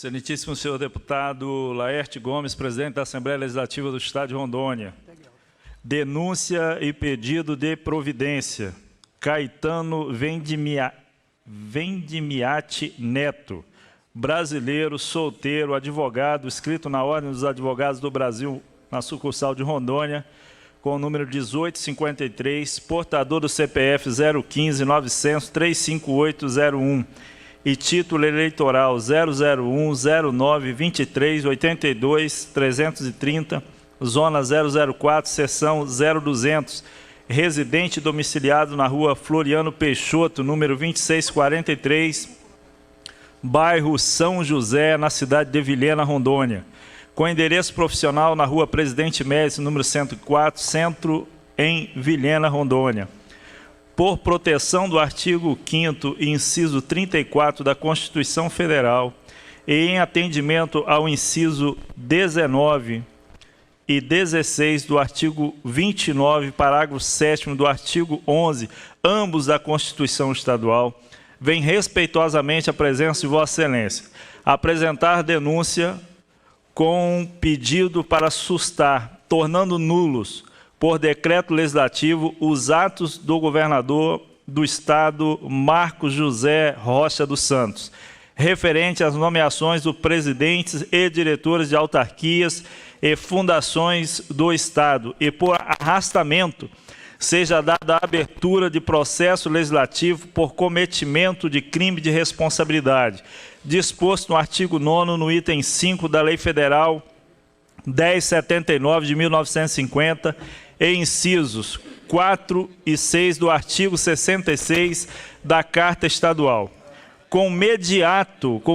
Excelentíssimo senhor deputado Laerte Gomes, presidente da Assembleia Legislativa do Estado de Rondônia. Denúncia e pedido de providência. Caetano Vendimiati Neto, brasileiro, solteiro, advogado, inscrito na Ordem dos Advogados do Brasil, na sucursal de Rondônia, com o número 1853, portador do CPF 015-900-35801 e título eleitoral 001-09-23-82-330, zona 004, seção 0200, residente domiciliado na rua Floriano Peixoto, número 2643, bairro São José, na cidade de Vilhena, Rondônia, com endereço profissional na rua Presidente Médici, número 104, centro em Vilhena, Rondônia. Por proteção do artigo 5º, inciso 34 da Constituição Federal e em atendimento ao inciso 19 e 16 do artigo 29, parágrafo 7º do artigo 11, ambos da Constituição Estadual, vem respeitosamente a presença de Vossa Excelência apresentar denúncia com pedido para sustar, tornando nulos, por decreto legislativo, os atos do governador do Estado, Marcos José Rocha dos Santos, referente às nomeações dos presidentes e diretores de autarquias e fundações do Estado, e por arrastamento seja dada a abertura de processo legislativo por cometimento de crime de responsabilidade, disposto no artigo 9º, no item 5 da Lei Federal 1079 de 1950, e incisos 4 e 6 do artigo 66 da Carta Estadual, com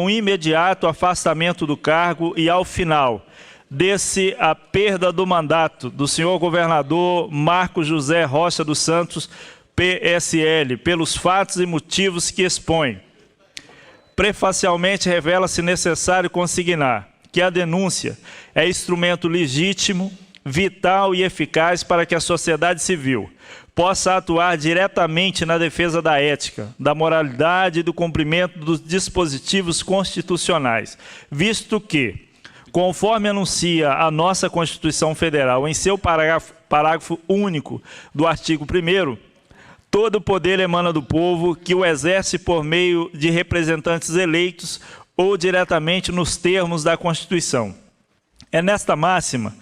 imediato afastamento do cargo e, ao final, desse a perda do mandato do senhor governador Marcos José Rocha dos Santos, PSL, pelos fatos e motivos que expõe. Prefacialmente revela-se necessário consignar que a denúncia é instrumento legítimo, vital e eficaz para que a sociedade civil possa atuar diretamente na defesa da ética, da moralidade e do cumprimento dos dispositivos constitucionais, visto que, conforme anuncia a nossa Constituição Federal em seu parágrafo único do artigo 1º, todo o poder emana do povo, que o exerce por meio de representantes eleitos ou diretamente nos termos da Constituição. É nesta máxima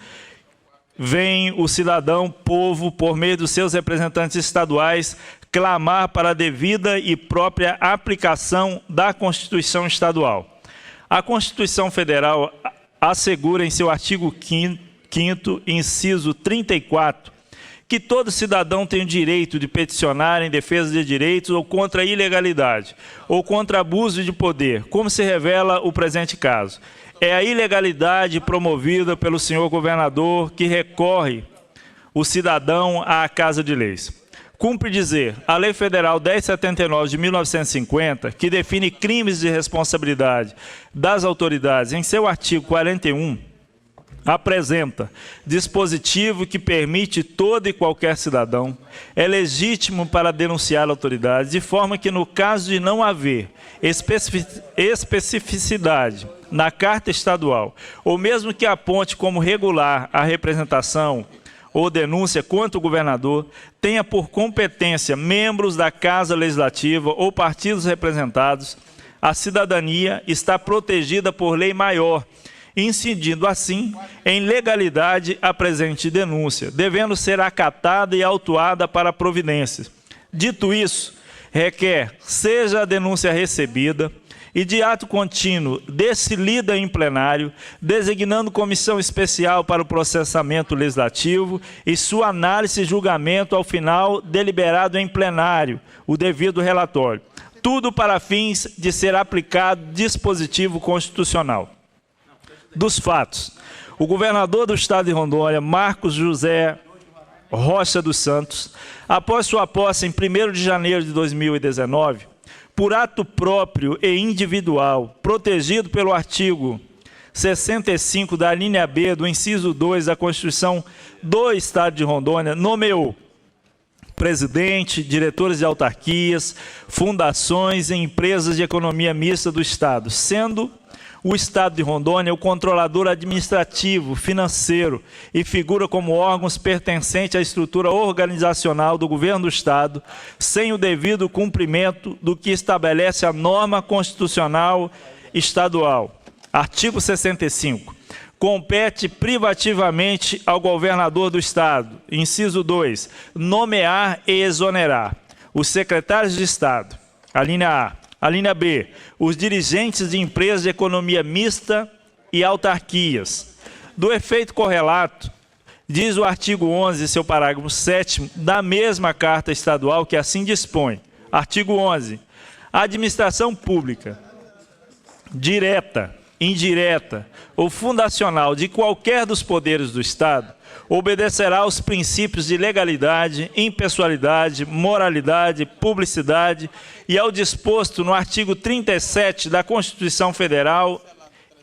vem o cidadão povo, por meio dos seus representantes estaduais, clamar para a devida e própria aplicação da Constituição Estadual. A Constituição Federal assegura em seu artigo 5º, inciso 34, que todo cidadão tem o direito de peticionar em defesa de direitos ou contra a ilegalidade, ou contra abuso de poder, como se revela o presente caso. É a ilegalidade promovida pelo senhor governador que recorre o cidadão à Casa de Leis. Cumpre dizer, a Lei Federal 1079 de 1950, que define crimes de responsabilidade das autoridades, em seu artigo 41, apresenta dispositivo que permite todo e qualquer cidadão, é legítimo para denunciar a autoridade, de forma que, no caso de não haver especificidade na Carta Estadual, ou mesmo que aponte como regular a representação ou denúncia contra o governador, tenha por competência membros da Casa Legislativa ou partidos representados, a cidadania está protegida por lei maior, incidindo assim em legalidade a presente denúncia, devendo ser acatada e autuada para providências. Dito isso, requer seja a denúncia recebida e de ato contínuo decidida em plenário, designando comissão especial para o processamento legislativo e sua análise e julgamento ao final deliberado em plenário, o devido relatório. Tudo para fins de ser aplicado dispositivo constitucional. Dos fatos, o governador do Estado de Rondônia, Marcos José Rocha dos Santos, após sua posse em 1º de janeiro de 2019, por ato próprio e individual, protegido pelo artigo 65 da linha B do inciso 2 da Constituição do Estado de Rondônia, nomeou presidente, diretores de autarquias, fundações e empresas de economia mista do Estado, sendo O Estado de Rondônia é o controlador administrativo, financeiro e figura como órgãos pertencentes à estrutura organizacional do governo do Estado, sem o devido cumprimento do que estabelece a norma constitucional estadual. Artigo 65. Compete privativamente ao governador do Estado, inciso 2, nomear e exonerar os secretários de Estado, a linha A. A linha B, os dirigentes de empresas de economia mista e autarquias. Do efeito correlato, diz o artigo 11, seu parágrafo 7º, da mesma Carta Estadual que assim dispõe. Artigo 11. A administração pública, direta, indireta ou fundacional de qualquer dos poderes do Estado, obedecerá aos princípios de legalidade, impessoalidade, moralidade, publicidade e ao disposto no artigo 37 da Constituição Federal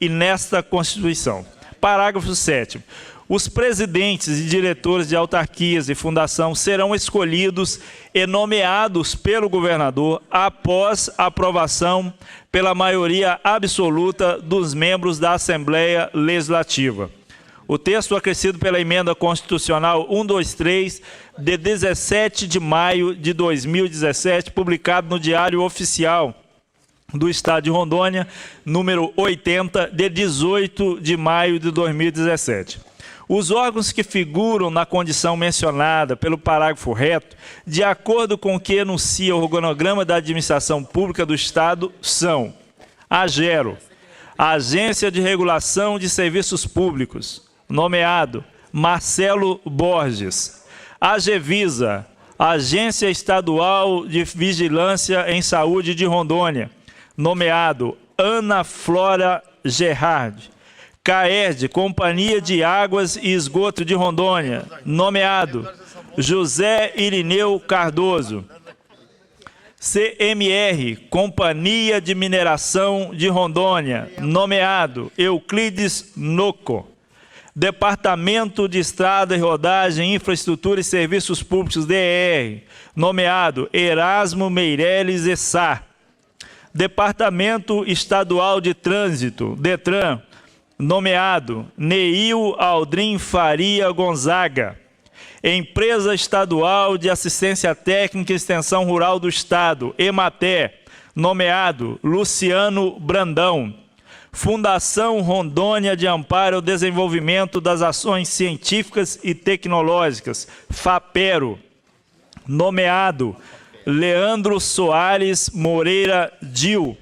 e nesta Constituição. Parágrafo 7º. Os presidentes e diretores de autarquias e fundação serão escolhidos e nomeados pelo governador após aprovação pela maioria absoluta dos membros da Assembleia Legislativa. O texto acrescido pela Emenda Constitucional 123, de 17 de maio de 2017, publicado no Diário Oficial do Estado de Rondônia, número 80, de 18 de maio de 2017. Os órgãos que figuram na condição mencionada pelo parágrafo reto, de acordo com o que enuncia o organograma da Administração Pública do Estado, são: AGERO, Agência de Regulação de Serviços Públicos, nomeado Marcelo Borges. AGEVISA, Agência Estadual de Vigilância em Saúde de Rondônia, nomeado Ana Flora Gerard. CAERD, Companhia de Águas e Esgoto de Rondônia, nomeado José Irineu Cardoso. CMR, Companhia de Mineração de Rondônia, nomeado Euclides Noco. Departamento de Estrada e Rodagem, Infraestrutura e Serviços Públicos, DER, nomeado Erasmo Meireles Essar. Departamento Estadual de Trânsito, DETRAN, nomeado Neil Aldrin Faria Gonzaga. Empresa Estadual de Assistência Técnica e Extensão Rural do Estado, EMATE, nomeado Luciano Brandão. Fundação Rondônia de Amparo ao Desenvolvimento das Ações Científicas e Tecnológicas, FAPERO, nomeado Leandro Soares Moreira Dil.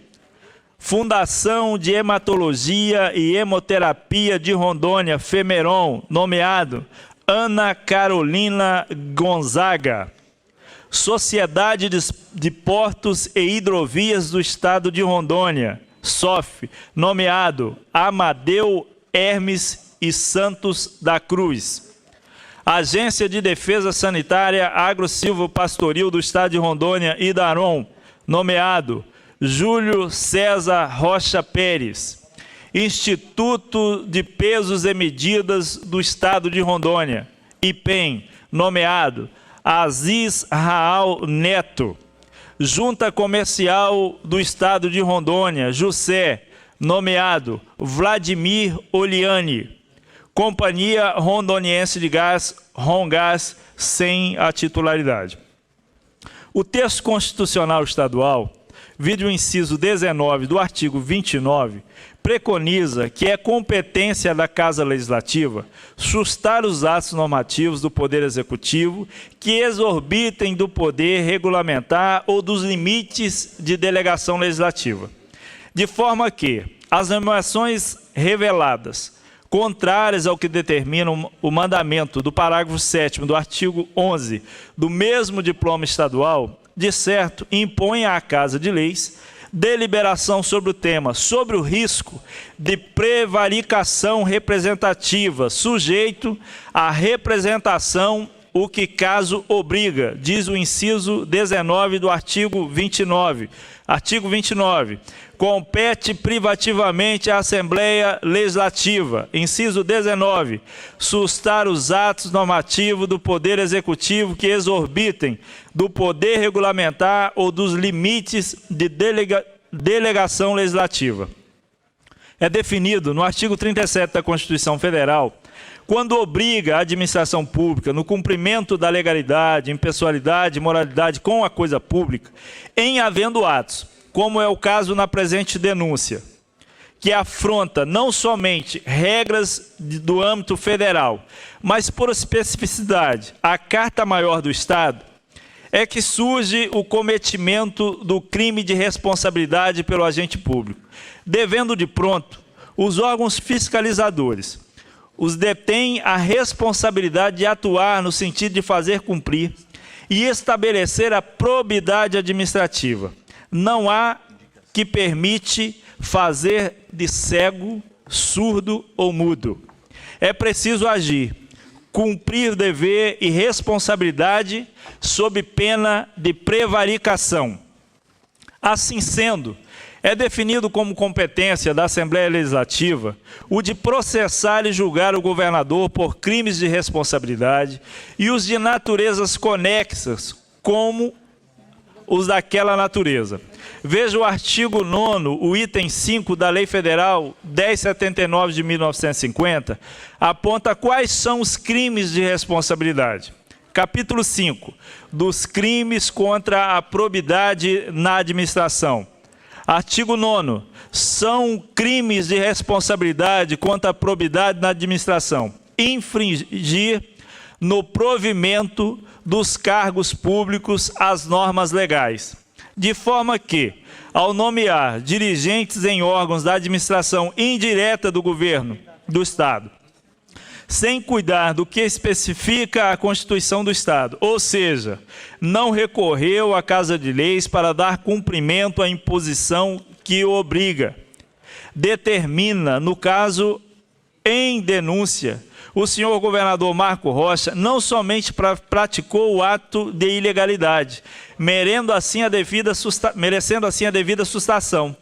Fundação de Hematologia e Hemoterapia de Rondônia, FEMERON, nomeado Ana Carolina Gonzaga. Sociedade de Portos e Hidrovias do Estado de Rondônia, SOF, nomeado Amadeu Hermes e Santos da Cruz. Agência de Defesa Sanitária Agro-Silvo-Pastoril do Estado de Rondônia, IDARON, nomeado Júlio César Rocha Pérez. Instituto de Pesos e Medidas do Estado de Rondônia, IPEM, nomeado Aziz Raal Neto. Junta Comercial do Estado de Rondônia, JUSÉ, nomeado Vladimir Oliani. Companhia Rondoniense de Gás, RONGAS, sem a titularidade. O texto constitucional estadual, vide o inciso 19 do artigo 29, preconiza que é competência da Casa Legislativa sustar os atos normativos do Poder Executivo que exorbitem do poder regulamentar ou dos limites de delegação legislativa, de forma que as nomeações reveladas, contrárias ao que determina o mandamento do parágrafo 7º do artigo 11 do mesmo diploma estadual, de certo, impõe à Casa de Leis deliberação sobre o tema, sobre o risco de prevaricação representativa, sujeito à representação, o que caso obriga, diz o inciso 19 do artigo 29. Artigo 29. Compete privativamente à Assembleia Legislativa, inciso 19, sustar os atos normativos do Poder Executivo que exorbitem do poder regulamentar ou dos limites de delegação legislativa. é definido no artigo 37 da Constituição Federal, quando obriga a administração pública, no cumprimento da legalidade, impessoalidade e moralidade com a coisa pública, em havendo atos, como é o caso na presente denúncia, que afronta não somente regras do âmbito federal, mas por especificidade a Carta Maior do Estado, é que surge o cometimento do crime de responsabilidade pelo agente público, devendo de pronto os órgãos fiscalizadores, os detêm a responsabilidade de atuar no sentido de fazer cumprir e estabelecer a probidade administrativa. Não há que permite fazer de cego, surdo ou mudo. É preciso agir, cumprir dever e responsabilidade sob pena de prevaricação. Assim sendo, é definido como competência da Assembleia Legislativa o de processar e julgar o governador por crimes de responsabilidade e os de naturezas conexas, como os daquela natureza. Veja o artigo 9º, o item 5 da Lei Federal 1079 de 1950, aponta quais são os crimes de responsabilidade. Capítulo 5, dos crimes contra a probidade na administração. Artigo 9º, são crimes de responsabilidade contra a probidade na administração. Infringir no provimento dos cargos públicos as normas legais, de forma que, ao nomear dirigentes em órgãos da administração indireta do governo do Estado, sem cuidar do que especifica a Constituição do Estado, ou seja, não recorreu à Casa de Leis para dar cumprimento à imposição que o obriga, determina, no caso em denúncia, o senhor governador Marco Rocha não somente praticou o ato de ilegalidade, merecendo assim a devida sustação.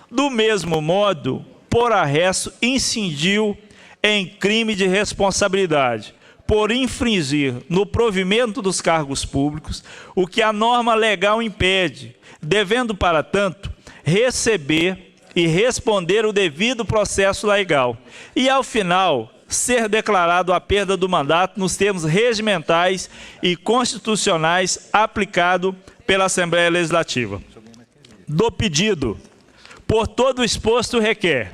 Do mesmo modo, por arresto, incidiu em crime de responsabilidade, por infringir no provimento dos cargos públicos o que a norma legal impede, devendo, para tanto, receber e responder o devido processo legal, e, ao final, ser declarado a perda do mandato nos termos regimentais e constitucionais aplicado pela Assembleia Legislativa. Do pedido, por todo o exposto requer,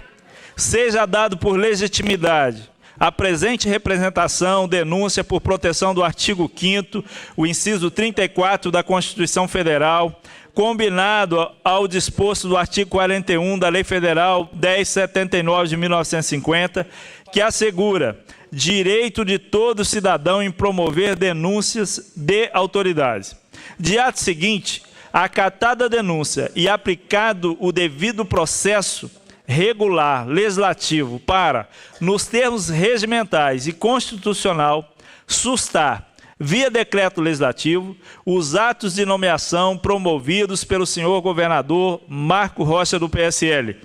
seja dado por legitimidade a presente representação, denúncia por proteção do artigo 5º, o inciso 34 da Constituição Federal, combinado ao disposto do artigo 41 da Lei Federal 1079 de 1950, que assegura direito de todo cidadão em promover denúncias de autoridades. De ato seguinte, acatada a denúncia e aplicado o devido processo regular legislativo para, nos termos regimentais e constitucional, sustar, via decreto legislativo, os atos de nomeação promovidos pelo senhor governador Marco Rocha do PSL,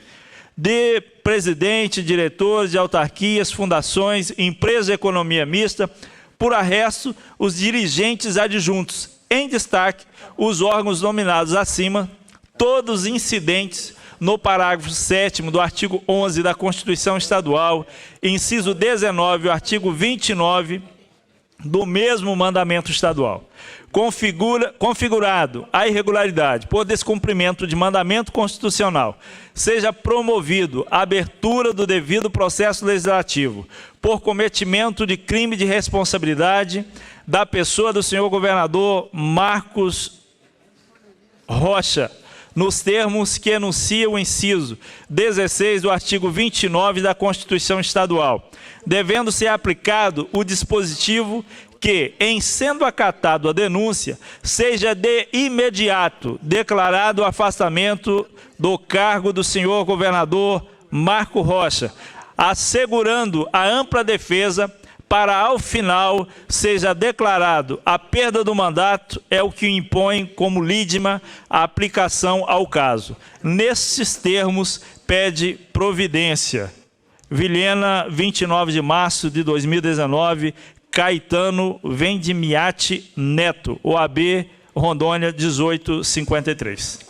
de presidente, diretores de autarquias, fundações, empresas de economia mista, por arresto, os dirigentes adjuntos, em destaque, os órgãos nominados acima, todos incidentes no parágrafo 7º do artigo 11 da Constituição Estadual, inciso 19, o artigo 29 do mesmo mandamento estadual. Configurado a irregularidade por descumprimento de mandamento constitucional, seja promovido a abertura do devido processo legislativo por cometimento de crime de responsabilidade da pessoa do senhor governador Marcos Rocha, nos termos que enuncia o inciso 16 do artigo 29 da Constituição Estadual, devendo ser aplicado o dispositivo que, em sendo acatado a denúncia, seja de imediato declarado o afastamento do cargo do senhor governador Marco Rocha, assegurando a ampla defesa para, ao final, seja declarado a perda do mandato, é o que impõe como lídima a aplicação ao caso. Nesses termos, pede providência. Vilhena, 29 de março de 2019, Caetano Vendimiati Neto, OAB Rondônia 1853.